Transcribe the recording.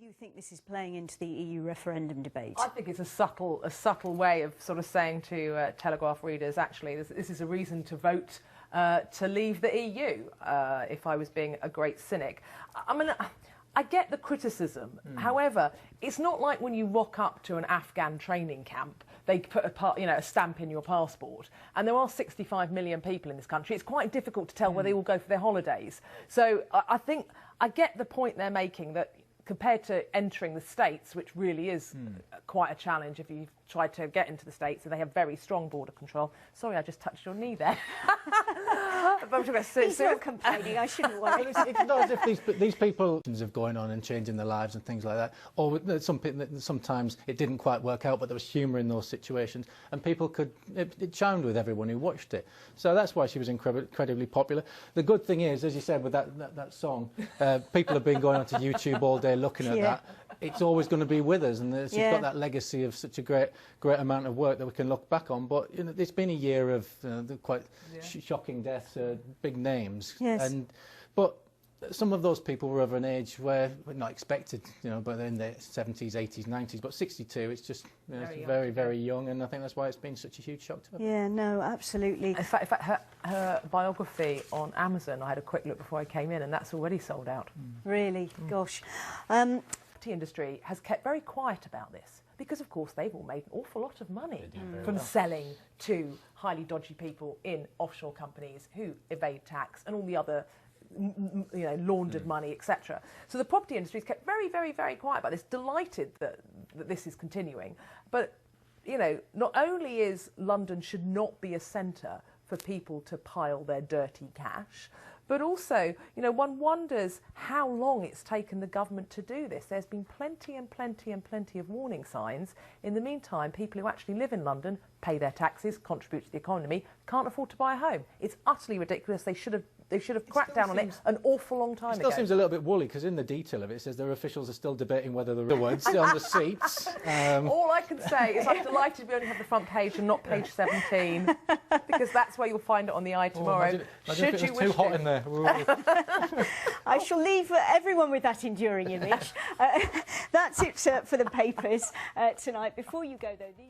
you think this is playing into the EU referendum debate? I think it's a subtle way of sort of saying to Telegraph readers, actually, this is a reason to vote to leave the EU, if I was being a great cynic. I mean, I get the criticism. However, it's not like when you rock up to an Afghan training camp, they put a stamp in your passport. And there are 65 million people in this country. It's quite difficult to tell where they all go for their holidays. So I think I get the point they're making, that compared to entering the States, which really is quite a challenge if you try to get into the States, and they have very strong border control. Sorry, I just touched your knee there. He's not complaining, I shouldn't worry. It's not as if these people have going on and changing their lives and things like that. Or sometimes it didn't quite work out, but there was humour in those situations, and people it chimed with everyone who watched it. So that's why she was incredibly popular. The good thing is, as you said with that song, people have been going onto YouTube all day looking at that. It's always going to be with us, and she's got that legacy of such a great amount of work that we can look back on. But it's been a year of quite shocking deaths, big names. Yes. But some of those people were of an age where we're not expected, but in their 70s, 80s, 90s. But 62, it's just very, very young, and I think that's why it's been such a huge shock to her. Yeah, no, absolutely. In fact, her biography on Amazon, I had a quick look before I came in, and that's already sold out. Really? Gosh. The industry has kept very quiet about this because, of course, they've all made an awful lot of money from selling to highly dodgy people in offshore companies who evade tax and all the other laundered money, etc. So the property industry has kept very, very, very quiet about this, delighted that this is continuing. But, not only is London should not be a centre for people to pile their dirty cash, but also, one wonders how long it's taken the government to do this. There's been plenty and plenty and plenty of warning signs. In the meantime, people who actually live in London, pay their taxes, contribute to the economy, can't afford to buy a home. It's utterly ridiculous. They should have cracked down on it an awful long time ago. It still seems a little bit woolly, because in the detail of it, it says their officials are still debating whether the words on the seats. All I can say is I'm delighted we only have the front page and not page 17, because that's where you'll find it on the Eye tomorrow. Imagine if it was too hot in there. I shall leave everyone with that enduring image. That's it for the papers tonight. Before you go, though, these...